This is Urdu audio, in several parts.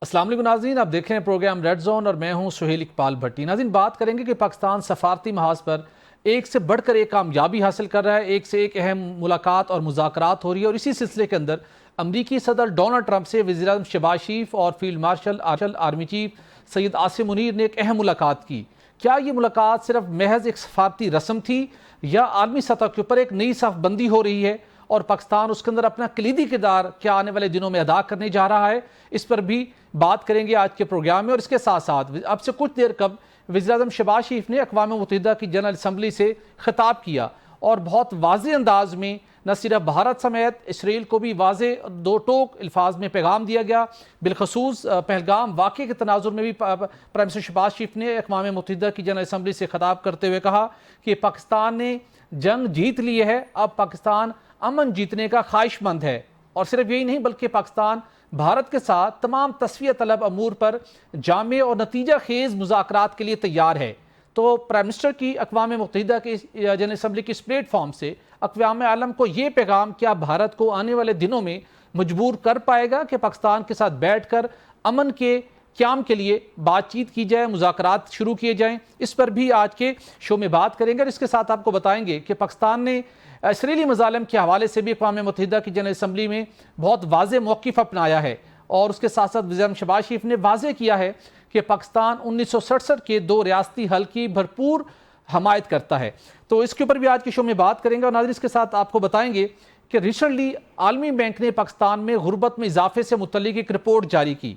السلام علیکم ناظرین، آپ دیکھ رہے ہیں پروگرام ریڈ زون اور میں ہوں سہیل اقبال بھٹی۔ ناظرین، بات کریں گے کہ پاکستان سفارتی محاذ پر ایک سے بڑھ کر ایک کامیابی حاصل کر رہا ہے، ایک سے ایک اہم ملاقات اور مذاکرات ہو رہی ہے، اور اسی سلسلے کے اندر امریکی صدر ڈونلڈ ٹرمپ سے وزیر اعظم شہباز شریف اور field marshal army chief Syed Asim Munir نے ایک اہم ملاقات کی۔ کیا یہ ملاقات صرف محض ایک سفارتی رسم تھی یا عالمی سطح کے اوپر ایک نئی صف بندی ہو رہی ہے اور پاکستان اس کے اندر اپنا کلیدی کردار کیا آنے والے دنوں میں ادا کرنے جا رہا ہے؟ اس پر بھی بات کریں گے آج کے پروگرام میں۔ اور اس کے ساتھ ساتھ اب سے کچھ دیر قبل وزیر اعظم شہباز شریف نے اقوام متحدہ کی جنرل اسمبلی سے خطاب کیا اور بہت واضح انداز میں نہ صرف بھارت سمیت اسرائیل کو بھی واضح دو ٹوک الفاظ میں پیغام دیا گیا۔ بالخصوص پہلگام واقعے کے تناظر میں بھی پرائم منسٹر شہباز شریف نے اقوام متحدہ کی جنرل اسمبلی سے خطاب کرتے ہوئے کہا کہ پاکستان نے جنگ جیت لی ہے، اب پاکستان امن جیتنے کا خواہش مند ہے، اور صرف یہی نہیں بلکہ پاکستان بھارت کے ساتھ تمام تسویہ طلب امور پر جامع اور نتیجہ خیز مذاکرات کے لیے تیار ہے۔ تو پرائم منسٹر کی اقوام متحدہ کی جنرل اسمبلی کی اس پلیٹ فارم سے اقوام عالم کو یہ پیغام کیا بھارت کو آنے والے دنوں میں مجبور کر پائے گا کہ پاکستان کے ساتھ بیٹھ کر امن کے قیام کے لیے بات چیت کی جائے، مذاکرات شروع کیے جائیں؟ اس پر بھی آج کے شو میں بات کریں گے، اور اس کے ساتھ آپ کو بتائیں گے کہ پاکستان نے اسرائیلی مظالم کے حوالے سے بھی اقوام متحدہ کی جنرل اسمبلی میں بہت واضح موقف اپنایا ہے، اور اس کے ساتھ ساتھ وزیر اعظم شہباز شریف نے واضح کیا ہے کہ پاکستان 1967 کے دو ریاستی حل کی بھرپور حمایت کرتا ہے۔ تو اس کے اوپر بھی آج کے شو میں بات کریں گے، اور ناظرین اس کے ساتھ آپ کو بتائیں گے کہ ریسنٹلی عالمی بینک نے پاکستان میں غربت میں اضافے سے متعلق ایک رپورٹ جاری کی۔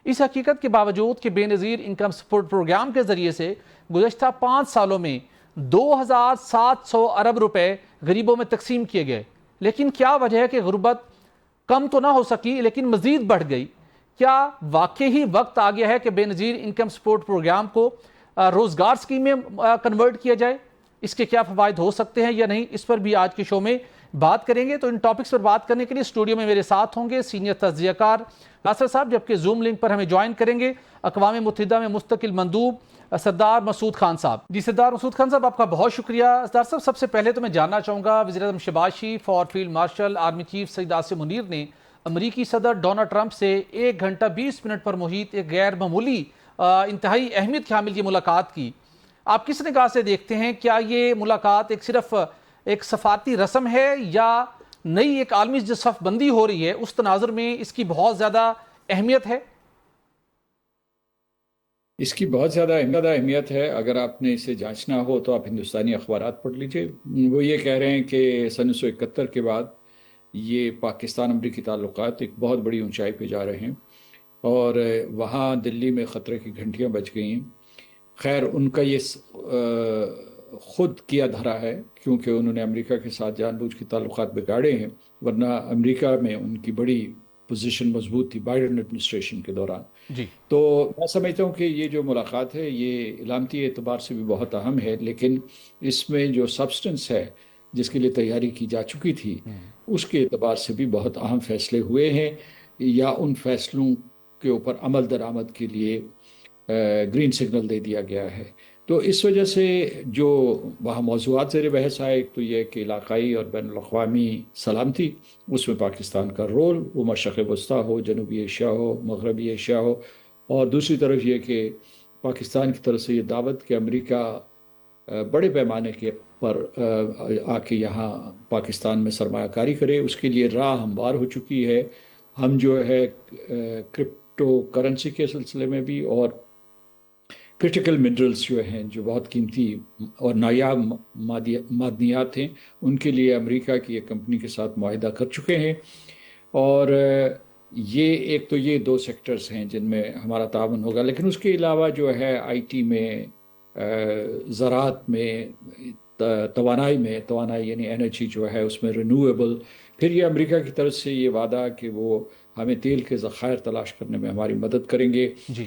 اس حقیقت کے باوجود کہ بے نظیر انکم سپورٹ پروگرام کے ذریعے سے گزشتہ 5 سالوں میں 2700 ارب روپے غریبوں میں تقسیم کیے گئے، لیکن کیا وجہ ہے کہ غربت کم تو نہ ہو سکی لیکن مزید بڑھ گئی؟ کیا واقعی وقت آ گیا ہے کہ بے نظیر انکم سپورٹ پروگرام کو روزگار سکیم میں کنورٹ کیا جائے؟ اس کے کیا فوائد ہو سکتے ہیں یا نہیں؟ اس پر بھی آج کے شو میں بات کریں گے۔ تو ان ٹاپکس پر بات کرنے کے لیے اسٹوڈیو میں میرے ساتھ ہوں گے سینئر تجزیہ کار ناصر صاحب، جبکہ زوم لنک پر ہمیں جوائن کریں گے اقوام متحدہ میں مستقل مندوب سردار مسعود خان صاحب۔ جی سردار مسعود خان صاحب، آپ کا بہت شکریہ۔ سردار صاحب، سب سے پہلے تو میں جاننا چاہوں گا، وزیر اعظم شہباز شریف اور field marshal army chief Syed Asim Munir نے امریکی صدر ڈونلڈ ٹرمپ سے 1 گھنٹہ 20 منٹ پر محیط ایک غیر معمولی انتہائی اہمیت کی حامل یہ ملاقات کی۔ آپ کس نگاہ سے دیکھتے ہیں؟ کیا یہ ملاقات صرف ایک سفارتی رسم ہے یا نئی ایک عالمی جو صف بندی ہو رہی ہے اس تناظر میں اس کی بہت زیادہ اہمیت ہے؟ اس کی بہت زیادہ اہمیت ہے۔ اگر آپ نے اسے جانچنا ہو تو آپ ہندوستانی اخبارات پڑھ لیجئے۔ وہ یہ کہہ رہے ہیں کہ سن 1971 کے بعد یہ پاکستان امریکی تعلقات ایک بہت بڑی اونچائی پہ جا رہے ہیں، اور وہاں دلی میں خطرے کی گھنٹیاں بج گئی ہیں۔ خیر، ان کا یہ خود کیا دھرا ہے، کیونکہ انہوں نے امریکہ کے ساتھ جان بوجھ کے تعلقات بگاڑے ہیں، ورنہ امریکہ میں ان کی بڑی پوزیشن مضبوط تھی بائیڈن ایڈمنسٹریشن کے دوران۔ جی، تو میں سمجھتا ہوں کہ یہ جو ملاقات ہے یہ علامتی اعتبار سے بھی بہت اہم ہے، لیکن اس میں جو سبسٹنس ہے جس کے لیے تیاری کی جا چکی تھی اس کے اعتبار سے بھی بہت اہم فیصلے ہوئے ہیں، یا ان فیصلوں کے اوپر عمل درآمد کے لیے گرین سگنل دے دیا گیا ہے۔ تو اس وجہ سے جو وہاں موضوعات زیر بحث آئے، ایک تو یہ کہ علاقائی اور بین الاقوامی سلامتی، اس میں پاکستان کا رول، وہ مشرق وسطیٰ ہو، جنوبی ایشیا ہو، مغربی ایشیا ہو، اور دوسری طرف یہ کہ پاکستان کی طرف سے یہ دعوت کہ امریکہ بڑے پیمانے کے پر آ کے یہاں پاکستان میں سرمایہ کاری کرے، اس کے لیے راہ ہموار ہو چکی ہے۔ ہم جو ہے کرپٹو کرنسی کے سلسلے میں بھی اور کرٹیکل منرلز جو ہیں، جو بہت قیمتی اور نایاب معدنیات ہیں، ان کے لیے امریکہ کی ایک کمپنی کے ساتھ معاہدہ کر چکے ہیں۔ اور یہ ایک تو یہ 2 سیکٹرز ہیں جن میں ہمارا تعاون ہوگا، لیکن اس کے علاوہ جو ہے آئی ٹی میں، زراعت میں، توانائی یعنی انرجی جو ہے اس میں رینیویبل، پھر یہ امریکہ کی طرف سے یہ وعدہ کہ وہ ہمیں تیل کے ذخائر تلاش کرنے میں ہماری مدد کریں گے۔ جی،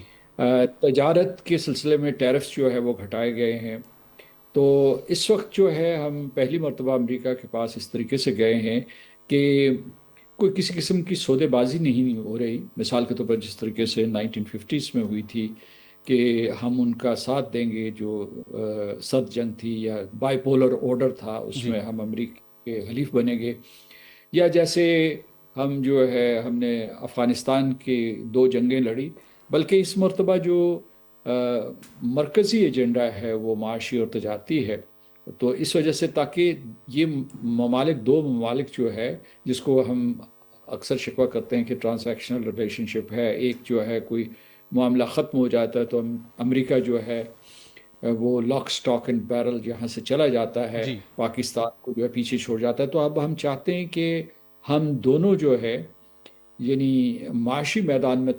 تجارت کے سلسلے میں ٹیرفز جو ہے وہ گھٹائے گئے ہیں۔ تو اس وقت جو ہے ہم پہلی مرتبہ امریکہ کے پاس اس طریقے سے گئے ہیں کہ کوئی کسی قسم کی سودے بازی نہیں ہو رہی۔ مثال کے طور پر جس طریقے سے 1950s میں ہوئی تھی کہ ہم ان کا ساتھ دیں گے، جو سرد جنگ تھی یا بائی پولر آرڈر تھا، اس میں ہم امریکہ کے حلیف بنیں گے، یا جیسے ہم جو ہے ہم نے افغانستان کی 2 جنگیں لڑی بلکہ اس مرتبہ جو مرکزی ایجنڈا ہے وہ معاشی اور تجارتی ہے. تو اس وجہ سے تاکہ یہ دو ممالک جو ہے جس کو ہم اکثر شکوہ کرتے ہیں کہ ٹرانزیکشنل ریلیشن شپ ہے، ایک جو ہے کوئی معاملہ ختم ہو جاتا ہے تو امریکہ جو ہے وہ لاک سٹاک اینڈ بیرل یہاں سے چلا جاتا ہے، جی پاکستان کو جو ہے پیچھے چھوڑ جاتا ہے. تو اب ہم چاہتے ہیں کہ ہم دونوں جو ہے یعنی معاشی میدان میں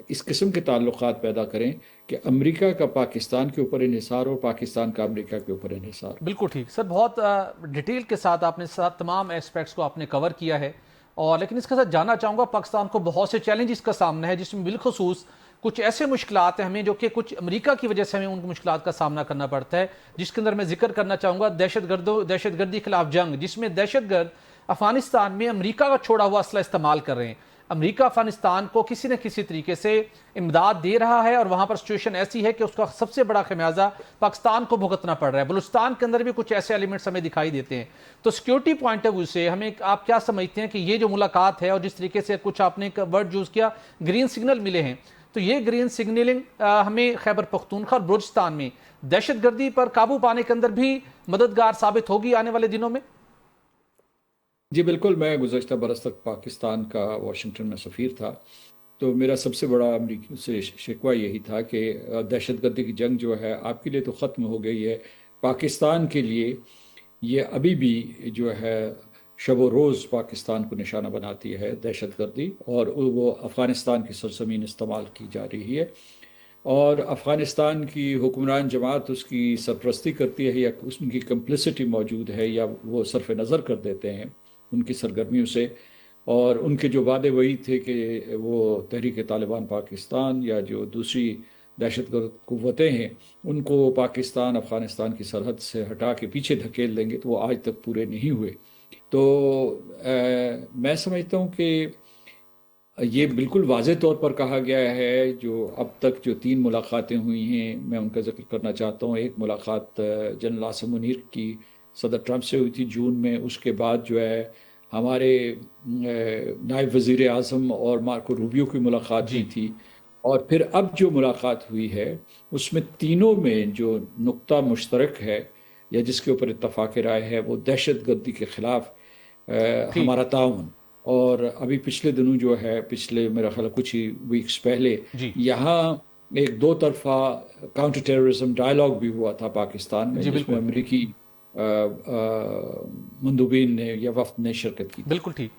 اس قسم کے تعلقات پیدا کریں کہ امریکہ کا پاکستان کے اوپر انحصار اور پاکستان کا امریکہ کے اوپر انحصار. بالکل ٹھیک سر، بہت ڈیٹیل کے ساتھ آپ نے تمام ایسپیکٹس کو آپ نے کور کیا ہے. اور لیکن اس کے ساتھ جاننا چاہوں گا پاکستان کو بہت سے چیلنجز کا سامنا ہے، جس میں بالخصوص کچھ ایسے مشکلات ہیں ہمیں جو کہ کچھ امریکہ کی وجہ سے ہمیں ان مشکلات کا سامنا کرنا پڑتا ہے، جس کے اندر میں ذکر کرنا چاہوں گا دہشت گردی خلاف جنگ، جس میں دہشت گرد افغانستان میں امریکہ کا چھوڑا ہوا اسلحہ استعمال کر رہے ہیں. امریکہ افغانستان کو کسی نہ کسی طریقے سے امداد دے رہا ہے اور وہاں پر سچویشن ایسی ہے کہ اس کا سب سے بڑا خمیازہ پاکستان کو بھگتنا پڑ رہا ہے. بلوچستان کے اندر بھی کچھ ایسے ایلیمنٹس ہمیں دکھائی دیتے ہیں. تو سیکیورٹی پوائنٹ آف ویو سے آپ کیا سمجھتے ہیں کہ یہ جو ملاقات ہے اور جس طریقے سے کچھ آپ نے ورڈ یوز کیا گرین سگنل ملے ہیں، تو یہ گرین سگنلنگ ہمیں خیبر پختونخوا اور بلوچستان میں دہشت گردی پر قابو پانے کے اندر بھی مددگار ثابت ہوگی آنے والے دنوں میں؟ جی بالکل، میں گزشتہ برس تک پاکستان کا واشنگٹن میں سفیر تھا. تو میرا سب سے بڑا امریکی سے شکوہ یہی تھا کہ دہشت گردی کی جنگ جو ہے آپ کے لیے تو ختم ہو گئی ہے، پاکستان کے لیے یہ ابھی بھی جو ہے شب و روز پاکستان کو نشانہ بناتی ہے دہشت گردی، اور وہ افغانستان کی سرزمین استعمال کی جا رہی ہے. اور افغانستان کی حکمران جماعت اس کی سرپرستی کرتی ہے یا اس کی کمپلسٹی موجود ہے یا وہ صرف نظر کر دیتے ہیں ان کی سرگرمیوں سے. اور ان کے جو وعدے وہی تھے کہ وہ تحریک طالبان پاکستان یا جو دوسری دہشت گرد قوتیں ہیں ان کو پاکستان افغانستان کی سرحد سے ہٹا کے پیچھے دھکیل دیں گے، تو وہ آج تک پورے نہیں ہوئے. تو میں سمجھتا ہوں کہ یہ بالکل واضح طور پر کہا گیا ہے. جو اب تک جو 3 ملاقاتیں ہوئی ہیں میں ان کا ذکر کرنا چاہتا ہوں. ایک ملاقات جنرل عاصم منیر کی صدر ٹرمپ سے ہوئی تھی جون میں، اس کے بعد جو ہے ہمارے نائب وزیر اعظم اور مارکو روبیو کی ملاقات ہوئی تھی. اور پھر اب جو ملاقات ہوئی ہے اس میں تینوں میں جو نقطہ مشترک ہے یا جس کے اوپر اتفاق رائے ہے وہ دہشت گردی کے خلاف ہمارا تعاون. اور ابھی پچھلے دنوں جو ہے پچھلے میرا خیال کچھ ہی ویکس پہلے یہاں ایک 2 طرفہ کاؤنٹر ٹیررزم ڈائلاگ بھی ہوا تھا پاکستان میں، جس میں امریکی مندوبین نے یا وفد نے شرکت کی. بالکل ٹھیک،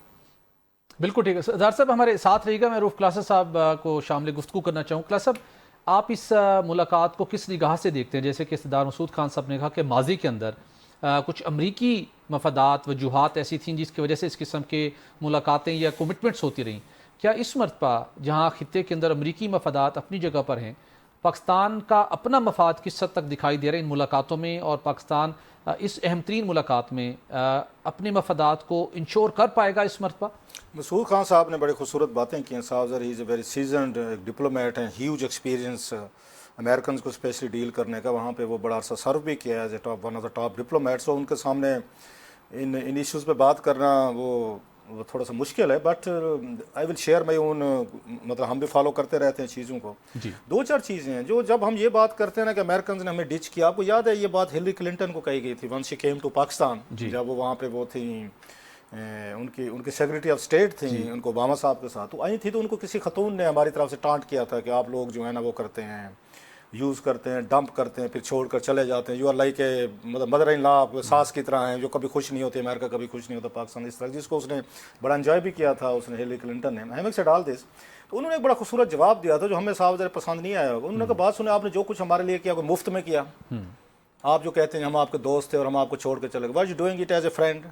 بالکل ٹھیک ہے. سردار صاحب ہمارے ساتھ رہیے گا. میں روف کلاسر صاحب کو شامل گفتگو کرنا چاہوں. کلاسر صاحب، آپ اس ملاقات کو کس نگاہ سے دیکھتے ہیں؟ جیسے کہ سردار مسعود خان صاحب نے کہا کہ ماضی کے اندر کچھ امریکی مفادات وجوہات ایسی تھیں جس کی وجہ سے اس قسم کے ملاقاتیں یا کمٹمنٹس ہوتی رہیں. کیا اس مرتبہ جہاں خطے کے اندر امریکی مفادات اپنی جگہ پر ہیں، پاکستان کا اپنا مفاد کس حد تک دکھائی دے رہا ہے ان ملاقاتوں میں، اور پاکستان اس اہم ترین ملاقات میں اپنے مفادات کو انشور کر پائے گا اس مرتبہ؟ مسعود خان صاحب نے بڑی خوبصورت باتیں کی ہیں. صاحب ہی از اے ویری سیزنڈ ڈپلومیٹ ہیں، ہیوج ایکسپیرینس امریکنز کو اسپیشلی ڈیل کرنے کا. وہاں پہ وہ بڑا عرصہ سرو بھی کیا ہے as a one of the top diplomats. اور ان کے سامنے ان ایشوز پہ بات کرنا وہ تھوڑا سا مشکل ہے. But I will share my اون، مطلب ہم بھی فالو کرتے رہتے ہیں چیزوں کو. 2-4 چیزیں ہیں جو جب ہم یہ بات کرتے ہیں نا کہ امریکنز نے ہمیں ڈچ کیا. آپ کو یاد ہے یہ بات ہلری کلنٹن کو کہی گئی تھی when she came to Pakistan, جب وہ وہاں پہ وہ تھیں ان کی سیکرٹری آف اسٹیٹ تھیں ان کو اوباما صاحب کے ساتھ. تو آئی تھی تو ان کو کسی خاتون نے ہماری طرف سے ٹانٹ کیا تھا کہ آپ لوگ جو ہے نا وہ کرتے ہیں، یوز کرتے ہیں، ڈمپ کرتے ہیں، پھر چھوڑ کر چلے جاتے ہیں. یو آر لائک اے مطلب مدر ان لا، ساس کی طرح ہیں جو کبھی خوش نہیں ہوتی. امریکہ کبھی خوش نہیں ہوتا پاکستان اس طرح، جس کو اس نے بڑا انجوائے بھی کیا تھا اس نے ہیلری کلنٹن نے. ہیمک سے ڈال دس. تو انہوں نے ایک بڑا خوبصورت جواب دیا تھا جو ہمیں صاحب ذرا پسند نہیں آیا ہوگا. انہوں نے کہا بات سنیں، آپ نے جو کچھ ہمارے لیے کیا کوئی مفت میں کیا؟ آپ جو کہتے ہیں ہم آپ کے دوست تھے اور ہم آپ کو چھوڑ کے چلے گئے، why you doing it as a friend?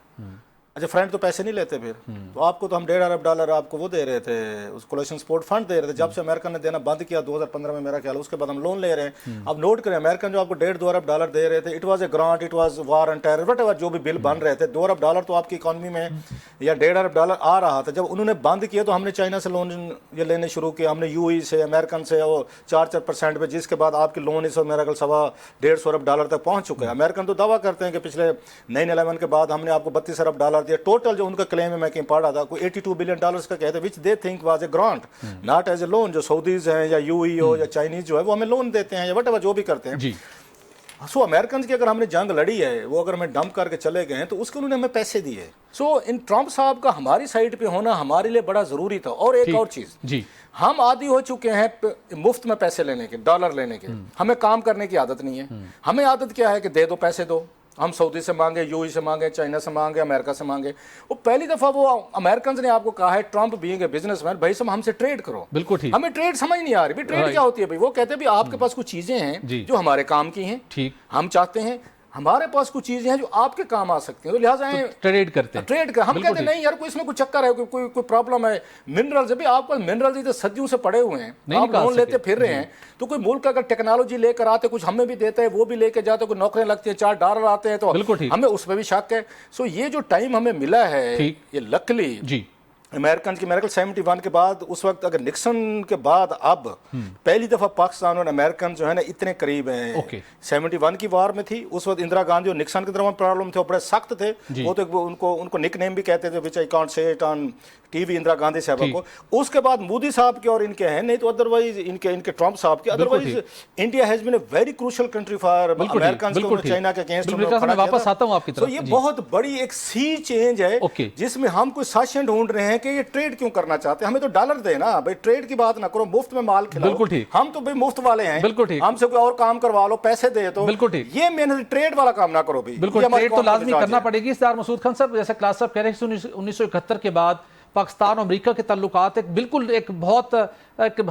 اچھا فرینڈ تو پیسے نہیں لیتے پھر تو آپ کو تو ہم $1.5 ارب آپ کو وہ دے رہے تھے، اس کولیشن سپورٹ فنڈ دے رہے تھے. جب سے امریکہ نے دینا بند کیا 2015 میں میرا خیال، اس کے بعد ہم لون لے رہے ہیں. اب نوٹ کریں امریکن جو آپ کو $1.5-2 ارب دے رہے تھے، it was a grant, it was war and terror whatever جو بھی بل بن رہے تھے. $2 ارب تو آپ کی اکانومی میں یا $1.5 ارب آ رہا تھا. جب انہوں نے بند کیا تو ہم نے چائنا سے لون یہ لینے شروع کیا. ہم نے یو ای سے، امریکن سے، وہ 4% پہ، جس کے بعد آپ کے لون اس وقت میرا خیال $150 ارب تک پہنچ چکے ہیں. امریکن تو دعویٰ کرتے ہیں کہ پچھلے 9/11 کے بعد ہم نے آپ کو $32 ارب قرار دیا. ٹوٹل جو ان کا کلیم ہے میں کہیں پڑھ رہا تھا کوئی $82 بلین کا کہتے ہیں, which they think was a grant not as a loan. جو سعودیز ہیں یا یو ای او یا چائنیز جو ہے وہ ہمیں لون دیتے ہیں یا وٹ ایور جو بھی کرتے ہیں. سو امریکنز کی اگر ہم نے جنگ لڑی ہے وہ اگر ہمیں ڈمپ کر کے چلے گئے ہیں تو اس کے انہوں نے ہمیں پیسے دیے. سو ان ٹرمپ صاحب کا ہماری سائڈ پہ ہونا ہمارے لیے بڑا ضروری تھا. اور ایک اور چیز, ہم عادی ہو چکے ہیں مفت میں پیسے لینے کے, ڈالر لینے کے. ہمیں کام کرنے کی عادت نہیں ہے. ہمیں عادت کیا ہے کہ دے دو پیسے دو. ہم سعودی سے مانگے, یو ای سے مانگے, چائنا سے مانگے, امریکہ سے مانگے. وہ پہلی دفعہ وہ امریکنز نے آپ کو کہا ہے, Trump being a business man, بھائی ہم سے ٹریڈ کرو. بالکل ٹھیک. ہمیں ٹریڈ سمجھ نہیں آ رہی بھائی ٹریڈ کیا ہوتی ہے. بھائی وہ کہتے ہیں بھی آپ کے پاس کچھ چیزیں ہیں جو ہمارے کام کی ہیں, ہم چاہتے ہیں ہمارے پاس کچھ چیزیں ہیں جو آپ کے کام آ سکتی ہیں, تو لہٰذا ٹریڈ کرتے ہیں. ٹریڈ کر, ہم کہتے ہیں نہیں یار کوئی اس میں کوئی چکر ہے, کوئی پرابلم ہے. منرلز بھی آپ کو منرلز تو صدیوں سے پڑے ہوئے ہیں, آپ لون لیتے پھر رہے ہیں. تو کوئی ملک اگر ٹیکنالوجی لے کر آتے, کچھ ہمیں بھی دیتا ہے, وہ بھی لے کے جاتے, کوئی نوکریاں لگتی ہیں, $4 آتے ہیں, تو ہمیں اس پہ بھی شک ہے. سو یہ جو ٹائم ہمیں ملا ہے یہ لکلی امریکنز کی, میرے 71 کے بعد, اس وقت اگر نکسن کے بعد اب پہلی دفعہ پاکستان اور امریکن جو ہے نا اتنے قریب ہیں. 71 کی وار میں تھی, اس وقت اندرا گاندھی اور نکسن کے درمیان پرابلم تھے, وہ بڑے سخت تھے. وہ تو ان کو نک نیم بھی کہتے تھے, which I can't say it on TV, Indira Gandhi صاحبہ کو. اس کے بعد مودی صاحب کے اور ان کے ہیں, نہیں تو ادروائز ان کے ٹرمپ صاحب کے. Otherwise India has been a very crucial country for Americans کو چائنا کے اگینسٹ واپس آتا ہوں آپ کی طرف. تو یہ بہت بڑی ایک سی چینج ہے جس میں ہم کوئی ساشن ڈھونڈ رہے ہیں کہ یہ ٹریڈ کیوں کرنا چاہتے ہیں. ہمیں تو ڈالر دے نا بھائی, ٹریڈ کی بات نہ کرو, مفت میں مال کھلاؤ. ہم تو بھائی مفت والے ہیں, ہم سے کوئی اور کام کروا لو, پیسے دے. تو یہ محنت ٹریڈ والا کام نہ کرو. بالکل ٹریڈ تو لازمی کرنا پڑے گی. سردار مسعود خان صاحب, جیسے کلاس صاحب کہہ رہے ہیں 1971 کے بعد پاکستان اور امریکہ کے تعلقات ایک بہت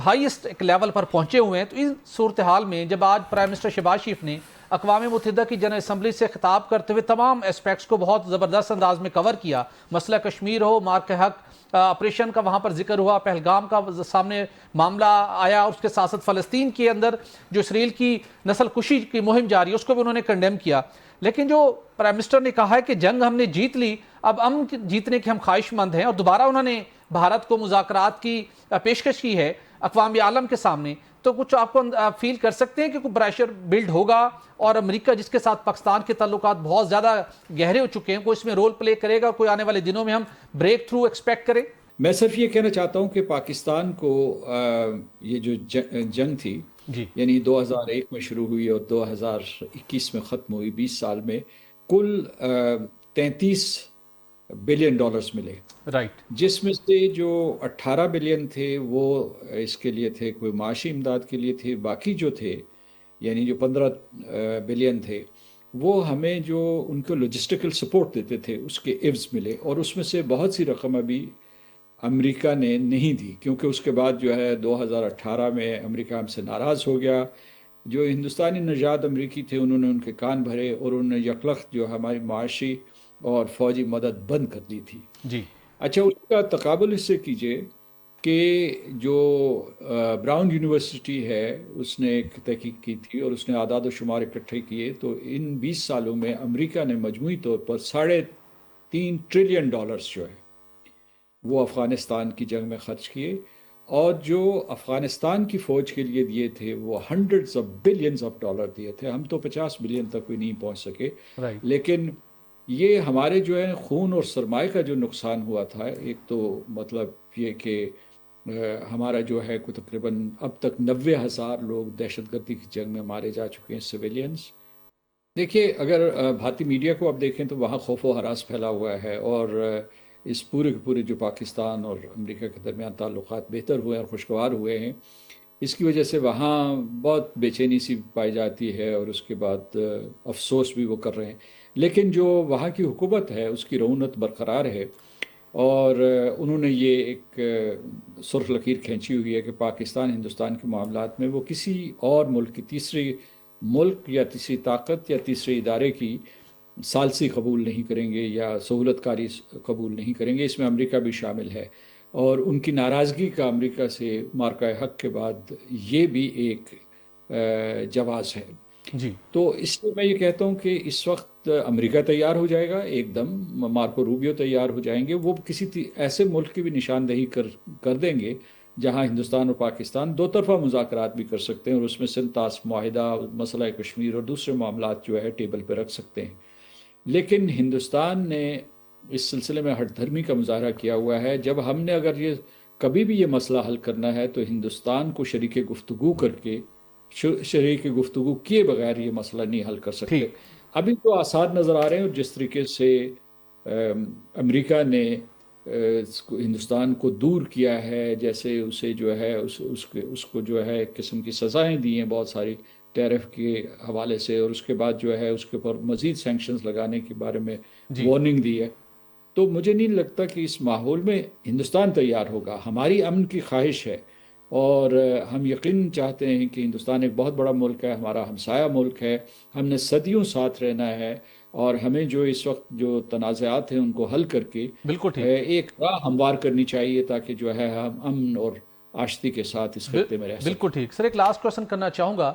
ہائیسٹ ایک لیول پر پہنچے ہوئے ہیں. تو اس صورتحال میں جب آج پرائم منسٹر شہباز شریف نے اقوام متحدہ کی جنرل اسمبلی سے خطاب کرتے ہوئے تمام اسپیکٹس کو بہت زبردست انداز میں کور کیا, مسئلہ کشمیر ہو, مارک حق آپریشن کا وہاں پر ذکر ہوا, پہلگام کا سامنے معاملہ آیا, اس کے ساتھ فلسطین کے اندر جو اسرائیل کی نسل کشی کی مہم جاری ہے اس کو بھی انہوں نے کنڈیم کیا. لیکن جو پرائم منسٹر نے کہا ہے کہ جنگ ہم نے جیت لی, اب ہم جیتنے کے ہم خواہش مند ہیں, اور دوبارہ انہوں نے بھارت کو مذاکرات کی پیشکش کی ہے اقوام عالم کے سامنے. تو کچھ آپ کو فیل کر سکتے ہیں کہ کوئی پریشر بلڈ ہوگا, اور امریکہ جس کے ساتھ پاکستان کے تعلقات بہت زیادہ گہرے ہو چکے ہیں, کوئی اس میں رول پلے کرے گا, کوئی آنے والے دنوں میں ہم بریک تھرو ایکسپیکٹ کریں؟ میں صرف یہ کہنا چاہتا ہوں کہ پاکستان کو یہ جو جنگ تھی یعنی 2001 میں شروع ہوئی اور 2021 میں ختم ہوئی, 20 سال میں کل $33 بلین ملے. جس میں سے جو 18 بلین تھے وہ اس کے لیے تھے, کوئی معاشی امداد کے لیے تھے. باقی جو تھے یعنی جو 15 بلین تھے وہ ہمیں جو ان کو لوجسٹیکل سپورٹ دیتے تھے اس کے عوض ملے. اور اس میں سے بہت سی رقم ابھی امریکہ نے نہیں دی, کیونکہ اس کے بعد جو ہے 2018 میں امریکہ ہم سے ناراض ہو گیا. جو ہندوستانی نژاد امریکی تھے انہوں نے ان کے کان بھرے اور انہوں نے یکلخت جو ہماری معاشی اور فوجی مدد بند کر دی تھی. اچھا, اس کا تقابل اس سے کیجئے کہ جو براؤن یونیورسٹی ہے اس نے ایک تحقیق کی تھی اور اس نے اعداد و شمار اکٹھے کیے, تو ان 20 سالوں میں امریکہ نے مجموعی طور پر $3.5 ٹریلین جو ہے وہ افغانستان کی جنگ میں خرچ کیے, اور جو افغانستان کی فوج کے لیے دیے تھے وہ $hundreds of billions دیے تھے. ہم تو 50 بلین تک بھی نہیں پہنچ سکے. لیکن یہ ہمارے جو ہے خون اور سرمایہ کا جو نقصان ہوا تھا, ایک تو مطلب یہ کہ ہمارا جو ہے کوئی تقریباً اب تک 90,000 لوگ دہشت گردی کی جنگ میں مارے جا چکے ہیں, سویلینز. دیکھیے اگر بھارتی میڈیا کو اب دیکھیں تو وہاں خوف و ہراس پھیلا ہوا ہے, اور اس پورے جو پاکستان اور امریکہ کے درمیان تعلقات بہتر ہوئے اور خوشگوار ہوئے ہیں, اس کی وجہ سے وہاں بہت بے چینی سی پائی جاتی ہے, اور اس کے بعد افسوس بھی وہ کر رہے ہیں. لیکن جو وہاں کی حکومت ہے اس کی رونت برقرار ہے, اور انہوں نے یہ ایک سرخ لکیر کھینچی ہوئی ہے کہ پاکستان ہندوستان کے معاملات میں وہ کسی اور ملک کی تیسری ملک یا تیسری طاقت یا تیسرے ادارے کی ثالثی قبول نہیں کریں گے یا سہولت کاری قبول نہیں کریں گے. اس میں امریکہ بھی شامل ہے, اور ان کی ناراضگی کا امریکہ سے مارکہ حق کے بعد یہ بھی ایک جواز ہے. تو اس لیے میں یہ کہتا ہوں کہ اس وقت امریکہ تیار ہو جائے گا ایک دم, مارکو روبیو تیار ہو جائیں گے, وہ کسی ایسے ملک کی بھی نشاندہی کر دیں گے جہاں ہندوستان اور پاکستان دو طرفہ مذاکرات بھی کر سکتے ہیں, اور اس میں سنتاس معاہدہ, مسئلہ کشمیر اور دوسرے معاملات جو ہے ٹیبل پہ رکھ سکتے ہیں. لیکن ہندوستان نے اس سلسلے میں ہٹ دھرمی کا مظاہرہ کیا ہوا ہے. جب ہم نے اگر یہ کبھی بھی یہ مسئلہ حل کرنا ہے تو ہندوستان کو شریک گفتگو کر کے، شریک گفتگو کیے بغیر یہ مسئلہ نہیں حل کر سکتے. ٹھیک. ابھی تو آثار نظر آ رہے ہیں، اور جس طریقے سے امریکہ نے ہندوستان کو دور کیا ہے، جیسے اسے جو ہے اس کو جو ہے ایک قسم کی سزائیں دی ہیں بہت ساری ٹیرف کے حوالے سے، اور اس کے بعد جو ہے اس کے اوپر مزید سینکشنز لگانے کے بارے میں وارننگ دی ہے. تو مجھے نہیں لگتا کہ اس ماحول میں ہندوستان تیار ہوگا. ہماری امن کی خواہش ہے، اور ہم یقین چاہتے ہیں کہ ہندوستان ایک بہت بڑا ملک ہے، ہمارا ہمسایہ ملک ہے، ہم نے صدیوں ساتھ رہنا ہے، اور ہمیں جو اس وقت جو تنازعات ہیں ان کو حل کر کے بالکل ایک راہ ہموار کرنی چاہیے، تاکہ جو ہے ہم امن اور آشتی کے ساتھ اس خطے میں رہ سکیں. بالکل ٹھیک. سر ایک لاسٹ کوشچن کرنا چاہوں گا.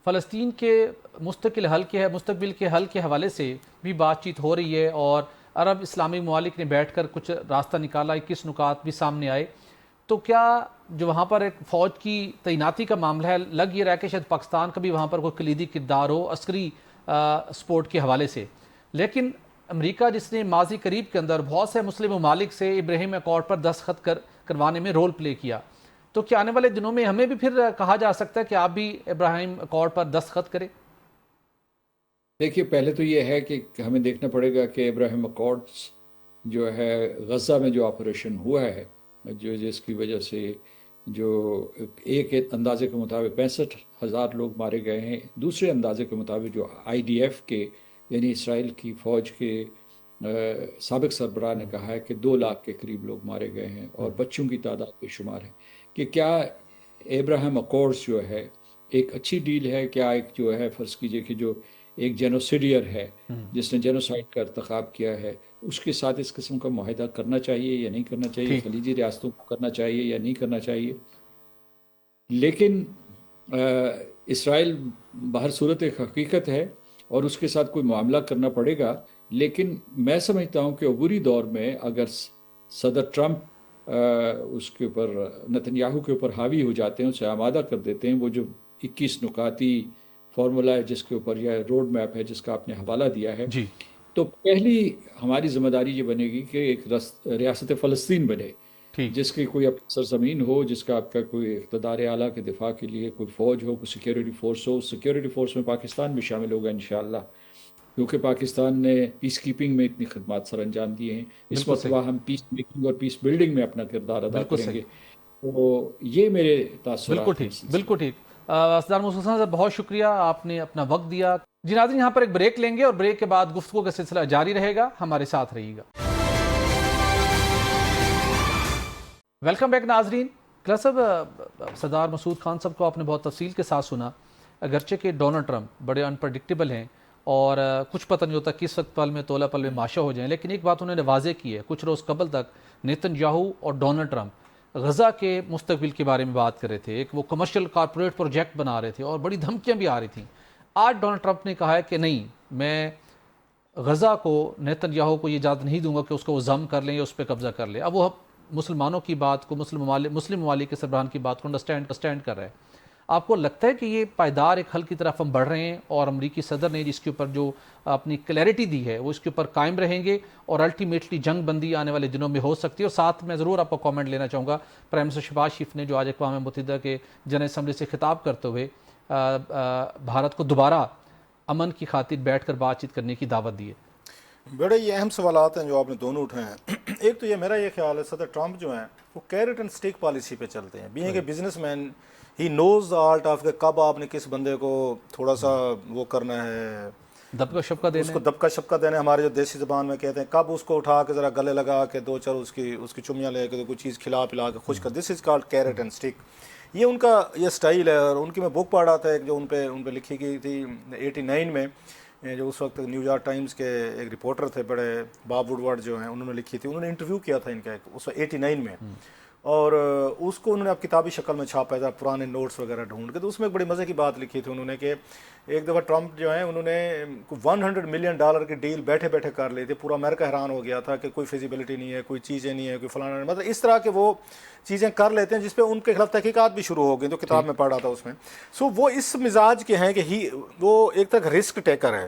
فلسطین کے مستقبل کے حل کے حوالے سے بھی بات چیت ہو رہی ہے، اور عرب اسلامی ممالک نے بیٹھ کر کچھ راستہ نکالا، 21 نکات بھی سامنے آئے. تو کیا جو وہاں پر ایک فوج کی تعیناتی کا معاملہ ہے، لگ یہ رہا ہے کہ شاید پاکستان کا بھی وہاں پر کوئی کلیدی کردار ہو عسکری سپورٹ کے حوالے سے. لیکن امریکہ جس نے ماضی قریب کے اندر بہت سے مسلم ممالک سے ابراہیم اکارڈ پر دستخط کروانے میں رول پلے کیا، تو کیا آنے والے دنوں میں ہمیں بھی پھر کہا جا سکتا ہے کہ آپ بھی ابراہیم اکارڈ پر دستخط کریں؟ دیکھیے، پہلے تو یہ ہے کہ ہمیں دیکھنا پڑے گا کہ ابراہیم اکارڈز جو ہے غزہ میں جو آپریشن ہوا ہے، جو جس کی وجہ سے جو ایک اندازے کے مطابق 65,000 لوگ مارے گئے ہیں، دوسرے اندازے کے مطابق جو IDF کے یعنی اسرائیل کی فوج کے سابق سربراہ نے کہا ہے کہ 2 لاکھ کے قریب لوگ مارے گئے ہیں، اور بچوں کی تعداد بے شمار ہے. کہ کیا ابراہیم اکارڈز جو ہے ایک اچھی ڈیل ہے؟ کیا ایک جو ہے فرض کیجئے کہ جو ایک جینوسیڈیر ہے جس نے جینوسائڈ کا ارتکاب کیا ہے، اس کے ساتھ اس قسم کا معاہدہ کرنا چاہیے یا نہیں کرنا چاہیے؟ خلیجی ریاستوں کو کرنا چاہیے یا نہیں کرنا چاہیے؟ لیکن اسرائیل بہر صورت ایک حقیقت ہے، اور اس کے ساتھ کوئی معاملہ کرنا پڑے گا. لیکن میں سمجھتا ہوں کہ عبوری دور میں اگر صدر ٹرمپ اس کے اوپر نتنیاہو کے اوپر حاوی ہو جاتے ہیں، اسے آمادہ کر دیتے ہیں، وہ جو 21 نکاتی فارمولہ ہے جس کے اوپر یہ روڈ میپ ہے جس کا آپ نے حوالہ دیا ہے، تو پہلی ہماری ذمہ داری یہ بنے گی کہ ایک ریاست فلسطین بنے، جس کی کوئی اپنی سرزمین ہو، جس کا آپ کا کوئی اقتدار اعلیٰ کے دفاع کے لیے کوئی فوج ہو، کوئی سیکیورٹی فورس ہو. سیکیورٹی فورس میں پاکستان بھی شامل ہوگا انشاءاللہ، کیونکہ پاکستان نے پیس کیپنگ میں اتنی خدمات سر انجام دیے ہیں. اس مرتبہ ہم پیس میکنگ اور پیس بلڈنگ میں اپنا کردار ادا کریں گے. تو یہ میرے تاثرات ہیں. بالکل ٹھیک. صدر موصوف صاحب بہت شکریہ، آپ نے اپنا وقت دیا. جی ناظرین، یہاں پر ایک بریک لیں گے، اور بریک کے بعد گفتگو کا سلسلہ جاری رہے گا. ہمارے ساتھ رہیے گا. ویلکم بیک ناظرین. صاحب، سردار مسعود خان صاحب کو آپ نے بہت تفصیل کے ساتھ سنا. اگرچہ کہ ڈونلڈ ٹرمپ بڑے انپریڈکٹیبل ہیں، اور کچھ پتہ نہیں ہوتا کس وقت پل میں تولا پل میں ماشا ہو جائیں، لیکن ایک بات انہوں نے واضح کی ہے. کچھ روز قبل تک نیتن یاہو اور ڈونلڈ ٹرمپ غزہ کے مستقبل کے بارے میں بات کر رہے تھے، ایک وہ کمرشل کارپوریٹ پروجیکٹ بنا رہے تھے، اور بڑی دھمکیاں بھی آ رہی تھیں. آج ڈونلڈ ٹرمپ نے کہا ہے کہ نہیں، میں غزہ کو نیتن یاہو کو یہ اجازت نہیں دوں گا کہ اس کو وہ ضم کر لیں یا اس پہ قبضہ کر لیں. اب وہ مسلمانوں کی بات کو، مسلم ممالک کے سربراہان کی بات کو انڈرسٹینڈ کر رہے ہیں. آپ کو لگتا ہے کہ یہ پائیدار ایک حل کی طرف ہم بڑھ رہے ہیں، اور امریکی صدر نے جس کے اوپر جو اپنی کلیئرٹی دی ہے وہ اس کے اوپر قائم رہیں گے، اور الٹیمیٹلی جنگ بندی آنے والے دنوں میں ہو سکتی ہے؟ اور ساتھ میں ضرور آپ کا کامنٹ لینا چاہوں گا. پرائم منسٹر شہباز شریف نے جو آج اقوام متحدہ کے جنرل اسمبلی سے خطاب کرتے ہوئے بھارت کو دوبارہ امن کی خاطر بیٹھ کر بات چیت کرنے کی دعوت دی ہے. بڑے یہ اہم سوالات ہیں جو آپ نے دونوں اٹھائے ہیں. ایک تو یہ میرا یہ خیال ہے، صدر ٹرمپ جو ہیں وہ کیرٹ اینڈ اسٹک پالیسی پہ چلتے ہیں. Being a businessman, he knows the art of کہ کب آپ نے کس بندے کو تھوڑا سا وہ کرنا ہے، دبکا شپکا دینا، اس کو دبکا شپکا دینا. ہمارے جو دیسی زبان میں کہتے ہیں، کب اس کو اٹھا کے ذرا گلے لگا کے 2-4 اس کی چمیاں لے کے کوئی چیز کھلا پلا کے خوش کر. This is called carrot and stick. یہ ان کا یہ سٹائل ہے. اور ان کی میں بک پڑھ رہا تھا جو ان پہ لکھی گئی تھی 89 میں، جو اس وقت نیو یارک ٹائمز کے ایک رپورٹر تھے بڑے، باب وڈورڈ جو ہیں، انہوں نے لکھی تھی. انہوں نے انٹرویو کیا تھا ان کا اس وقت 89 میں، اور اس کو انہوں نے اب کتابی شکل میں چھاپا ہے، پرانے نوٹس وغیرہ ڈھونڈ کے. تو اس میں ایک بڑی مزے کی بات لکھی تھی انہوں نے کہ ایک دفعہ ٹرمپ جو ہیں انہوں نے $100 ملین کی ڈیل بیٹھے بیٹھے کر لی تھی. پورا امریکہ حیران ہو گیا تھا کہ کوئی فیزیبلٹی نہیں ہے، کوئی چیزیں نہیں ہے، کوئی فلانا، مطلب اس طرح کے وہ چیزیں کر لیتے ہیں جس پہ ان کے خلاف تحقیقات بھی شروع ہو گئی. تو کتاب میں پڑھ رہا تھا اس میں. سو وہ اس مزاج کے ہیں کہ وہ ایک طرح رسک ٹیکر ہے،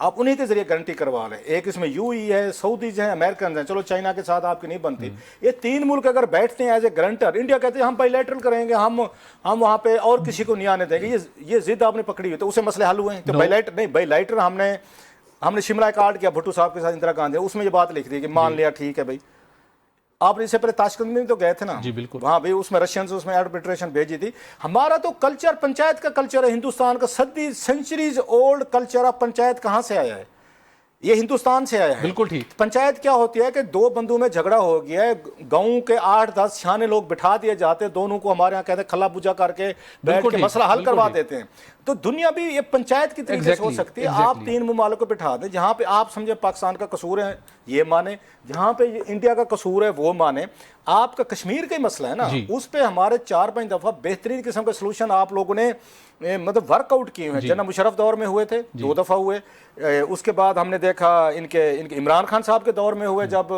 آپ انہیں کے ذریعے گارنٹی کروا لیں. ایک اس میں UAE ہے, سعودیز ہیں, امریکنز ہیں, چلو چائنا کے ساتھ آپ کی نہیں بنتی. یہ 3 ملک اگر بیٹھتے ہیں ایز اے گارنٹر, انڈیا کہتے ہیں ہم بائی لیٹرل کریں گے, ہم وہاں پہ اور کسی کو نہیں آنے دیں گے. یہ ضد آپ نے پکڑی ہوئی, تو اسے مسئلے حل ہوئے ہیں کہ بائی لیٹر ہم نے شملہ کارڈ کیا بھٹو صاحب کے ساتھ, اندرا گاندھی, اس میں یہ بات لکھ دی کہ مان لیا ٹھیک ہے بھائی. آپ نے اس سے پہلے تاشکند میں تو گئے تھے نا, جی بالکل, وہاں بھی اس میں رشینز اس میں آربیٹریشن بھیجی تھی. ہمارا تو کلچر پنچایت کا کلچر ہے, ہندوستان کا centuries old culture of panchayat کہاں سے آیا ہے؟ یہ ہندوستان سے آیا ہے. بالکل ٹھیک. پنچایت کیا ہوتی ہے کہ 2 بندوں میں جھگڑا ہو گیا ہے, گاؤں کے 8-10 سیانے لوگ بٹھا دیے جاتے, دونوں کو ہمارے یہاں کہتے ہیں کھلا پوجا کر کے بیٹھ کے مسئلہ حل کروا دیتے ہیں. تو دنیا بھی یہ پنچایت کی طریقے سے ہو سکتی ہے. آپ 3 ممالک کو بٹھا دیں, جہاں پہ آپ سمجھے پاکستان کا قصور ہے یہ مانے, جہاں پہ انڈیا کا قصور ہے وہ مانے. آپ کا کشمیر کا ہی مسئلہ ہے نا, اس پہ ہمارے 4-5 دفعہ بہترین قسم کے سلوشن آپ لوگوں نے مطلب ورک آؤٹ کیے ہیں. جنرل مشرف دور میں ہوئے تھے, 2 دفعہ ہوئے. اس کے بعد ہم نے دیکھا ان کے عمران خان صاحب کے دور میں ہوئے, جب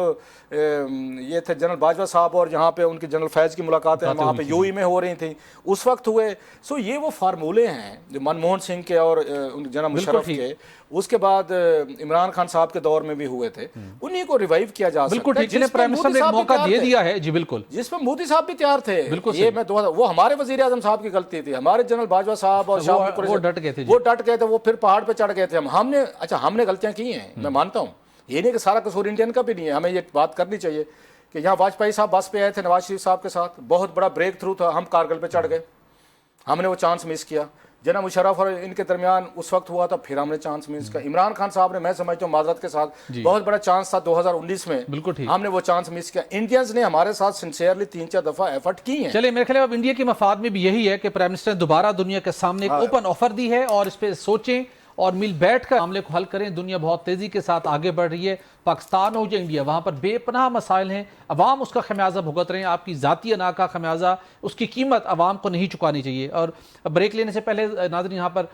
یہ تھے جنرل باجوہ صاحب, اور جہاں پہ ان کی جنرل فیض کی ملاقاتیں وہاں پہ UAE میں ہو رہی تھیں, اس وقت ہوئے. سو یہ وہ فارمولے ہیں جو منموہن سنگھ کے اور جنرل مشرف کے, اس کے بعد عمران خان صاحب کے دور میں بھی ہوئے تھے, انہیں کو ریوائیو کیا جا سکتا ہے. بالکل ٹھیک, جنہیں پرائم منسٹر نے ایک موقع دے دیا ہے. جی بالکل, جس پہ مودی صاحب بھی تیار تھے. یہ میں وہ ہمارے وزیر اعظم صاحب کی غلطی تھی, ہمارے جنرل باجوہ صاحب اور وہ ڈٹ گئے تھے, وہ پھر پہاڑ پہ چڑھ گئے تھے. ہم نے غلطیاں کی ہیں, میں مانتا ہوں, یہ نہیں کہ سارا قصور انڈین کا بھی نہیں ہے. ہمیں یہ بات کرنی چاہیے کہ یہاں واجپئی صاحب بس پہ آئے تھے نواز شریف صاحب کے ساتھ, بہت بڑا بریک تھرو تھا, ہم کارگل پہ چڑھ گئے, ہم نے وہ چانس مس کیا. جناب مشرف اور ان کے درمیان اس وقت ہوا تھا, پھر ہم نے چانس مس کیا. عمران خان صاحب نے, میں سمجھتا ہوں معذرت کے ساتھ, بہت بڑا چانس تھا 2019 میں, ہم نے وہ چانس مس کیا. انڈینز نے ہمارے ساتھ سنسیئرلی 3-4 دفعہ ایفرٹ کی ہیں. چلے میرے خیال اب انڈیا کے مفاد میں بھی یہی ہے کہ پرائم منسٹر نے دوبارہ دنیا کے سامنے ایک اوپن آفر دی ہے, اور اس پہ سوچیں اور مل بیٹھ کر معاملے کو حل کریں. دنیا بہت تیزی کے ساتھ آگے بڑھ رہی ہے, پاکستان ہو یا انڈیا, وہاں پر بے پناہ مسائل ہیں, عوام اس کا خمیازہ بھگت رہے ہیں. آپ کی ذاتی انا کا خمیازہ, اس کی قیمت عوام کو نہیں چکانی چاہیے. اور بریک لینے سے پہلے ناظرین یہاں پر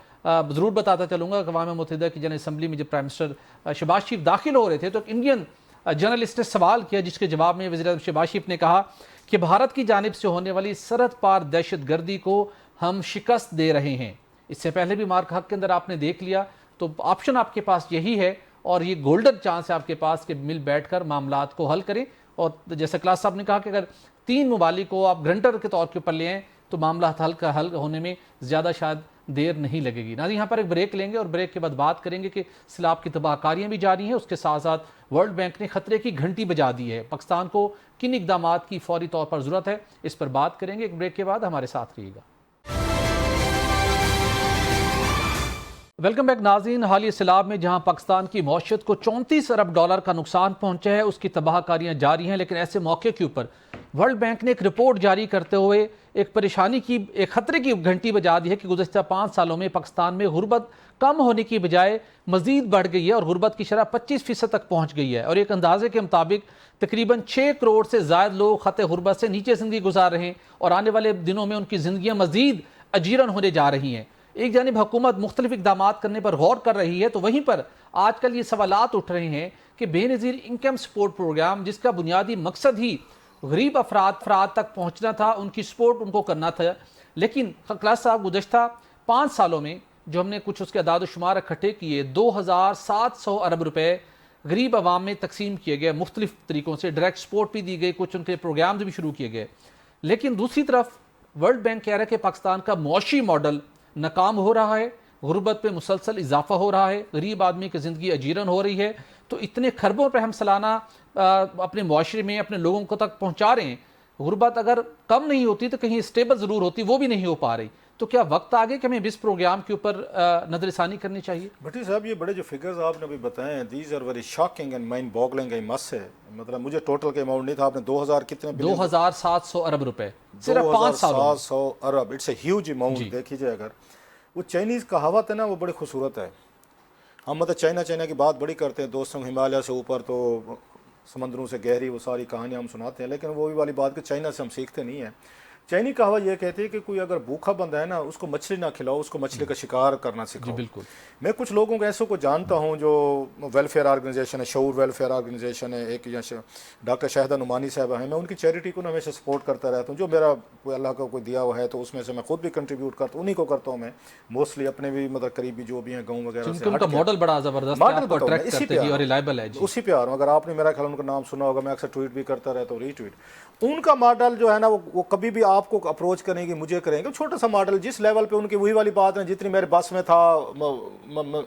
ضرور بتاتا چلوں گا کہ اقوام متحدہ کی جنرل اسمبلی میں جب پرائم منسٹر شہباز شریف داخل ہو رہے تھے تو ایک انڈین جرنلسٹ نے سوال کیا, جس کے جواب میں وزیر اعظم شہباز شریف نے کہا کہ بھارت کی جانب سے ہونے والی سرحد پار دہشت گردی کو ہم شکست دے رہے ہیں. اس سے پہلے بھی مارک حق کے اندر آپ نے دیکھ لیا, تو آپشن آپ کے پاس یہی ہے, اور یہ گولڈن چانس ہے آپ کے پاس کہ مل بیٹھ کر معاملات کو حل کریں. اور جیسے کلاس صاحب نے کہا کہ اگر 3 ممالک کو آپ گرنٹر کے طور کے اوپر لے آئیں تو معاملات حل ہونے میں زیادہ شاید دیر نہیں لگے گی. ناظرین یہاں پر ایک بریک لیں گے, اور بریک کے بعد بات کریں گے کہ سیلاب کی تباہ کاریاں بھی جاری ہیں, اس کے ساتھ ساتھ ورلڈ بینک نے خطرے کی گھنٹی بجا دی ہے. پاکستان کو کن اقدامات کی فوری طور پر ضرورت ہے, اس پر بات کریں گے. ایک بریک کے بعد ہمارے ساتھ رہیے گا. ویلکم بیک ناظرین. حالیہ سیلاب میں جہاں پاکستان کی معیشت کو $34 ارب کا نقصان پہنچا ہے, اس کی تباہ کاریاں جاری ہیں, لیکن ایسے موقع کے اوپر ورلڈ بینک نے ایک رپورٹ جاری کرتے ہوئے ایک پریشانی کی, ایک خطرے کی گھنٹی بجا دی ہے کہ گزشتہ 5 سالوں میں پاکستان میں غربت کم ہونے کی بجائے مزید بڑھ گئی ہے, اور غربت کی شرح 25% تک پہنچ گئی ہے. اور ایک اندازے کے مطابق تقریباً 6 کروڑ سے زائد لوگ خط غربت سے نیچے زندگی گزار رہے ہیں, اور آنے والے دنوں میں ان کی زندگیاں مزید اجیرن ہونے جا رہی ہیں. ایک جانب حکومت مختلف اقدامات کرنے پر غور کر رہی ہے, تو وہیں پر آج کل یہ سوالات اٹھ رہے ہیں کہ بے نظیر انکم سپورٹ پروگرام, جس کا بنیادی مقصد ہی غریب افراد تک پہنچنا تھا, ان کی سپورٹ ان کو کرنا تھا, لیکن کلاس صاحب گزشتہ 5 سالوں میں جو ہم نے کچھ اس کے اعداد و شمار اکٹھے کیے, 2700 ارب روپے غریب عوام میں تقسیم کیے گئے مختلف طریقوں سے. ڈائریکٹ سپورٹ بھی دی گئی, کچھ ان کے پروگرامز بھی شروع کیے گئے. لیکن دوسری طرف ورلڈ بینک کہہ رہا ہے کہ پاکستان کا معاشی ماڈل ناکام ہو رہا ہے, غربت پہ مسلسل اضافہ ہو رہا ہے, غریب آدمی کی زندگی اجیرن ہو رہی ہے. تو اتنے خربوں پہ ہم سالانہ اپنے معاشرے میں اپنے لوگوں کو تک پہنچا رہے ہیں, غربت اگر کم نہیں ہوتی تو کہیں اسٹیبل ضرور ہوتی, وہ بھی نہیں ہو پا رہی. تو کیا وقت آگے کہ ہمیں اس پروگرام کے اوپر نظر ثانی کرنی چاہیے؟ بھٹی صاحب یہ بڑے جو فگرز آپ نے ابھی بتائے ہیں, these are very shocking and mind boggling. I must say, مطلب مجھے ٹوٹل کے اماؤنٹ نہیں تھا, آپ نے 2000 کتنے 2700 ارب روپے صرف 5 سالوں میں. 2700 ارب, اٹس اے ہیوج اماؤنٹ. دیکھ لیجیے, اگر وہ چائنیز کہاوت ہے نا, وہ بڑی خوبصورت ہے. ہم مطلب چائنا کی بات بڑی کرتے ہیں, دوستوں ہمالیہ سے اوپر تو سمندروں سے گہری, وہ ساری کہانیاں ہم سناتے ہیں, لیکن وہ بھی والی بات کہ چائنا سے ہم سیکھتے نہیں ہیں. چینی کہاوت یہ کہتی ہے کہ کوئی اگر بھوکا بندہ ہے نا اس کو مچھلی نہ کھلاؤ، اس کو مچھلی کا شکار کرنا سکھاؤ۔ بالکل۔ میں کچھ لوگوں کو ایسوں کو جانتا ہوں جو ویلفیئر آرگنائزیشن ہے، شعور ویلفیئر آرگنائزیشن ہے، ایک ڈاکٹر شاہدہ نعمانی صاحبہ ہیں، میں ان کی چیریٹی کو ہمیشہ سپورٹ کرتا رہتا ہوں، جو میرا کوئی اللہ کا کوئی دیا ہوا ہے تو اس میں سے میں خود بھی کنٹریبیوٹ کرتا ہوں، انہی کو کرتا ہوں میں موسٹلی، اپنے بھی مطلب قریبی جو بھی ہیں گاؤں وغیرہ سے۔ ان کا ماڈل بڑا زبردست ہے، آپ کو اٹریکٹ کرتے ہیں اور ریلائبل ہے۔ اسی پہ آ رہا ہوں، اگر آپ نے میرا خیال ان کا نام سنا ہوگا، میں اکثر ٹویٹ بھی کرتا رہتا ہوں، ری ٹویٹ۔ ان کا ماڈل جو ہے نا وہ کبھی بھی آپ کو اپروچ کریں گے، مجھے کریں گے، چھوٹا سا ماڈل جس لیول پہ ان کی وہی والی بات ہے جتنی میرے بس میں تھا،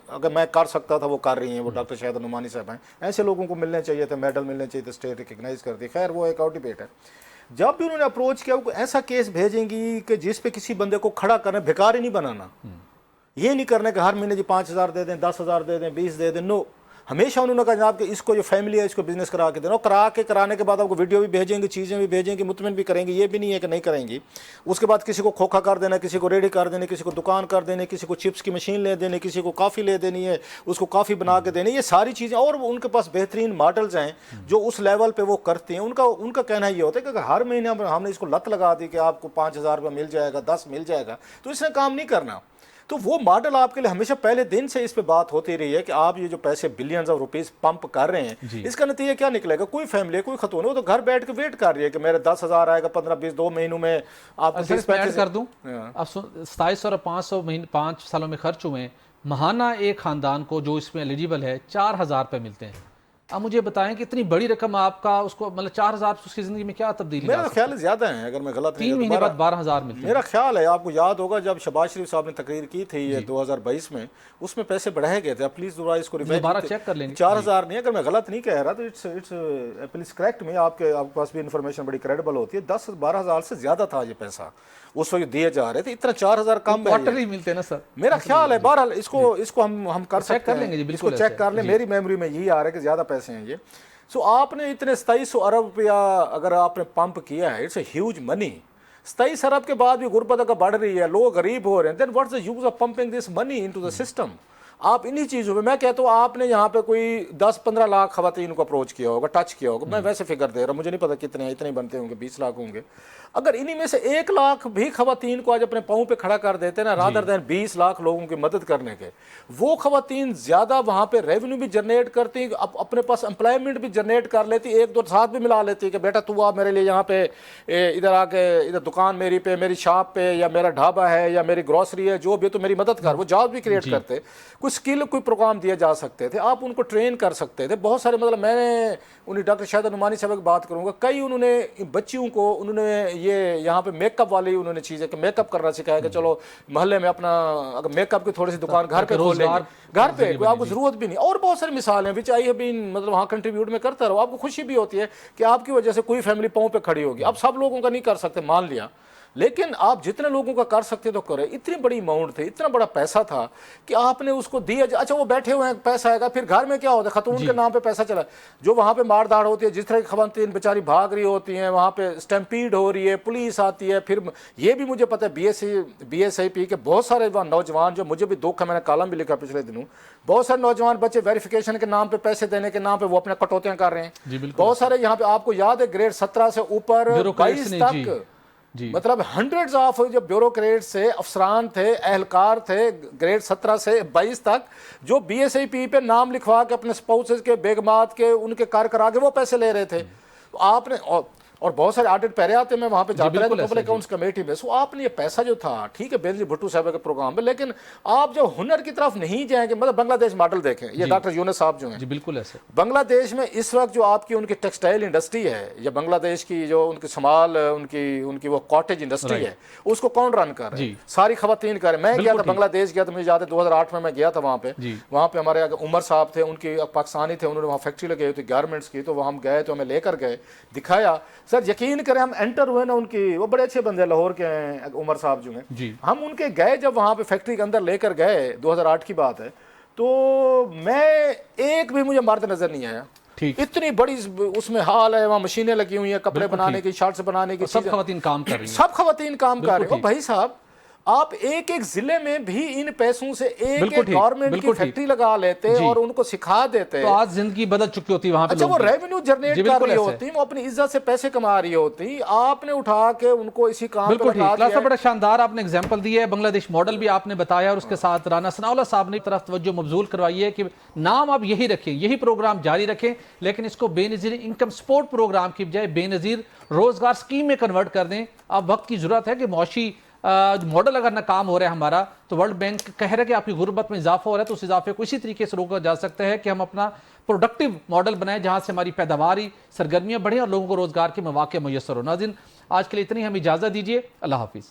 اگر میں کر سکتا تھا وہ کر رہی ہیں، وہ ڈاکٹر شاہدہ نعمانی صاحب ہیں۔ ایسے لوگوں کو ملنے چاہیے تھے، میڈل ملنے چاہیے تھے، اسٹیٹ ریکگنائز کرتی، خیر وہ ایک آؤٹ ڈبیٹ ہے۔ جب بھی انہوں نے اپروچ کیا، وہ ایسا کیس بھیجیں گی کہ جس پہ کسی بندے کو کھڑا کرنا، بھکاری نہیں بنانا، یہ نہیں کرنا کہ ہر مہینے جی 5,000 دے دیں، 10,000 دے دیں، 20 دے دیں، نو۔ ہمیشہ انہوں نے کہا جناب کہ اس کو جو فیملی ہے اس کو بزنس کرا کے دینا، اور کرانے کے بعد آپ کو ویڈیو بھی بھیجیں گے، چیزیں بھی بھیجیں گے، مطمئن بھی کریں گے، یہ بھی نہیں ہے کہ نہیں کریں گی۔ اس کے بعد کسی کو کھوکھا کر دینا، کسی کو ریڈی کر دینا، کسی کو دکان کر دینے، کسی کو چپس کی مشین لے دینے، کسی کو کافی لے دینی ہے، اس کو کافی بنا کے دینے، یہ ساری چیزیں۔ اور ان کے پاس بہترین ماڈلز ہیں جو اس لیول پہ وہ کرتے ہیں۔ ان کا کہنا یہ ہوتا ہے کہ اگر ہر مہینے ہم نے اس کو لت لگا دی کہ آپ کو 5,000 روپے مل جائے گا، 10 مل جائے گا، تو اس نے کام نہیں کرنا۔ تو وہ ماڈل آپ کے لیے ہمیشہ پہلے دن سے اس پہ بات ہوتی رہی ہے کہ آپ یہ جو پیسے بلینز آف روپیز پمپ کر رہے ہیں، اس کا نتیجہ کیا نکلے گا؟ کوئی فیملی ہے، کوئی خاتون ہے، وہ تو گھر بیٹھ کے ویٹ کر رہی ہے کہ میرے 10,000 آئے گا، 15 20 2 مہینوں میں آپ کو ایڈ کر دوں۔ اب 2700 اور 5 سالوں میں خرچ ہوئے ہیں، ماہانہ ایک خاندان کو جو اس میں ایلیجیبل ہے 4,000 روپے ملتے ہیں۔ اب مجھے بتائیں کہ اتنی بڑی رقم آپ کا اس کو مطلب 4,000 اس کی زندگی میں کیا تبدیلی؟ میرا خیال ہے زیادہ ہیں، اگر میں غلط نہیں 3 مہینے بعد 12,000 ملتے ہیں۔ میرا خیال ہے، آپ کو یاد ہوگا جب شہباز شریف صاحب نے تقریر کی تھی یہ 2022 میں، اس میں پیسے بڑھائے گئے تھے، پلیز دوبارہ اس کو دوبارہ چیک کر لیں گے۔ 4,000 نہیں، اگر میں غلط نہیں کہہ رہا تو اٹس پلیز کریکٹ میں، آپ کے پاس بھی انفارمیشن بڑی کریڈیبل ہوتی ہے، 10-12,000 سے زیادہ تھا یہ پیسہ اس وقت دیے جا رہے تھے، اتنا 4,000 کم کوارٹرلی ملتے ہیں نا سر، میرا خیال ہے۔ بہرحال اس کو ہم کر سکتے ہیں، اس کو چیک کر لیں، میری میموری میں یہی آ رہا ہے کہ زیادہ پیسے ہیں یہ۔ سو آپ نے اتنے 2700 ارب روپیہ اگر آپ نے پمپ کیا ہے، اٹس اے ہیوج منی۔ 27 ارب کے بعد بھی غربت اگر بڑھ رہی ہے، لوگ غریب ہو رہے ہیں، then what's the use of pumping this money into the system? آپ انہی چیزوں پہ، میں کہتا ہوں آپ نے یہاں پہ کوئی 10-15 لاکھ خواتین کو اپروچ کیا ہوگا، ٹچ کیا ہوگا، میں ویسے فگر دے رہا ہوں، مجھے نہیں پتا کتنے اتنے بنتے ہوں گے، 20 لاکھ ہوں گے۔ اگر انہی میں سے 1 لاکھ بھی خواتین کو آج اپنے پاؤں پہ کھڑا کر دیتے نا، رادر دین 20 لاکھ لوگوں کی مدد کرنے کے، وہ خواتین زیادہ وہاں پہ ریونیو بھی جنریٹ کرتی، اپنے پاس امپلائمنٹ بھی جنریٹ کر لیتی، 1-2 ساتھ بھی ملا لیتی کہ بیٹا تو آپ میرے لیے یہاں پہ ادھر آ کے ادھر دکان میری پہ، میری شاپ پہ، یا میرا ڈھابا ہے، یا میری گروسری ہے، جو بھی تو میری مدد کر۔ وہ جاب بھی کریٹ کرتے، کوئی اسکل، کوئی پروگرام دیے جا سکتے تھے، آپ ان کو ٹرین کر سکتے تھے۔ بہت سارے مطلب میں نے انہیں ڈاکٹر شاہدہ نعمانی صاحب کی بات کروں گا، کئی انہوں نے بچیوں کو انہوں نے یہ یہاں پہ میک اپ والی انہوں نے چیزیں کہ میک اپ کرنا سکھایا کہ چلو محلے میں اپنا اگر میک اپ کی تھوڑی سی دکان گھر پہ کھول لیں گے، گھر پہ کوئی آپ کو ضرورت بھی نہیں۔ اور بہت ساری مثالیں ہیں وچ آئی ہیو بین، مطلب وہاں کنٹریبیوٹ میں کرتا رہو، آپ کو خوشی بھی ہوتی ہے کہ آپ کی وجہ سے کوئی فیملی پاؤں پہ کھڑی ہوگی۔ اب سب لوگوں کا نہیں کر سکتے، مان لیا، لیکن آپ جتنے لوگوں کا کر سکتے تو کرے۔ اتنی بڑی اماؤنٹ تھی، اتنا بڑا پیسہ تھا کہ آپ نے اس کو دیا۔ اچھا وہ بیٹھے ہوئے ہیں، پیسہ آئے گا، پھر گھر میں کیا ہوتا ہے، خاتون کے نام پہ پیسہ چلا، جو وہاں پہ مار داڑ ہوتی ہے، جس طرح کی خواتین بیچاری بھاگ رہی ہوتی ہیں، وہاں پہ اسٹیمپیڈ ہو رہی ہے، پولیس آتی ہے۔ پھر یہ بھی مجھے پتہ ہے بی ایس آئی پی کے بہت سارے نوجوان، جو مجھے بھی دکھ ہے، میں نے کالم بھی لکھا پچھلے دنوں، بہت سارے نوجوان بچے ویریفیکیشن کے نام پہ، پیسے دینے کے نام پہ وہ اپنے کٹوتیاں کر رہے ہیں۔ بہت سارے یہاں پہ آپ کو یاد ہے گریڈ 17 سے اوپر 22 تک، مطلب ہنڈریڈز آف جو بیوروکریٹس سے افسران تھے، اہلکار تھے، گریڈ 17 سے 22 تک، جو بی ایس آئی پی پہ نام لکھوا کے اپنے سپاؤسز کے، بیگمات کے، ان کے کار کرا کے وہ پیسے لے رہے تھے۔ آپ نے اور بہت سارے آڈٹ پہرے آتے، میں وہاں پہ جاتا رہتا ہوں پبلک اکاؤنٹس کمیٹی میں۔ سو آپ نے یہ پیسہ جو تھا، ٹھیک ہے بینظیر بھٹو صاحب کے پروگرام میں، لیکن آپ جو ہنر کی طرف نہیں جائیں گے، مطلب بنگلہ دیش ماڈل دیکھیں، یہ ڈاکٹر یونس صاحب جو ہیں، جی بالکل ایسے بنگلہ دیش میں اس وقت جو آپ کی ان کی ٹیکسٹائل انڈسٹری ہے، یا بنگلہ دیش کی جو ان کی شمال ان کی وہ کاٹیج انڈسٹری ہے، اس کو کون رن کر رہے ہیں؟ ساری خواتین کر رہے ہیں۔ میں گیا تھا بنگلہ دیش، گیا تھا، مجھے یاد ہے 2008 میں گیا تھا وہاں پہ ہمارے عمر صاحب تھے، ان کی پاکستانی تھے، انہوں نے وہاں فیکٹری لگائی ہوئی تھی گارمنٹس کی، تو وہ ہم گئے تو ہمیں لے کر گئے، دکھایا۔ سر یقین کریں، ہم انٹر ہوئے نا، ان کی وہ بڑے اچھے بندے لاہور کے ہیں، عمر صاحب جو ہیں، ہم ان کے گئے جب وہاں پہ فیکٹری کے اندر لے کر گئے، 2008 کی بات ہے، تو میں ایک بھی مجھے مرد نظر نہیں آیا۔ اتنی بڑی اس میں ہال ہے، وہاں مشینیں لگی ہوئی ہیں کپڑے بنانے کی، شارٹس بنانے کی، سب خواتین کام کر رہی ہیں، سب خواتین کام کر رہی ہیں۔ بھائی صاحب آپ ایک ایک ضلع میں بھی ان پیسوں سے ایک بالکل ایک ٹھیک، گورنمنٹ بالکل کی ٹھیک۔ فیکٹری لگا لیتے جی۔ اور ان کو سکھا دیتے. تو آج زندگی بدل چکی ہوتی وہاں پہ اچھا وہ لوگوں کی۔ ریونیو جنریٹ جی، کر بالکل رہی ایسے۔ ہوتی, وہ اپنی عزت سے پیسے کما رہی ہوتی, آپ نے اٹھا کے ان کو اسی کام پہ بالکل لگا ٹھیک. دیا. بڑا شاندار آپ نے اگزامپل دی ہے, بنگلہ دیش ماڈل بھی آپ نے بتایا, اور اس کے ساتھ رانا ثناءاللہ صاحب نے طرف توجہ مبذول کروائی ہے کہ نام آپ یہی رکھیں, یہی پروگرام جاری رکھیں, لیکن اس کو بے نظیر انکم سپورٹ پروگرام کی بجائے بے نظیر روزگار سکیم میں کنورٹ کر دیں. اب وقت کی ضرورت ہے کہ معاشی ماڈل اگر ناکام ہو رہا ہے ہمارا, تو ورلڈ بینک کہہ رہا ہے کہ آپ کی غربت میں اضافہ ہو رہا ہے, تو اس اضافے کو اسی طریقے سے روکا جا سکتا ہے کہ ہم اپنا پروڈکٹیو ماڈل بنائیں جہاں سے ہماری پیداواری سرگرمیاں بڑھیں اور لوگوں کو روزگار کے مواقع میسر ہو. ناظرین آج کے لیے اتنی, ہم اجازت دیجیے, اللہ حافظ.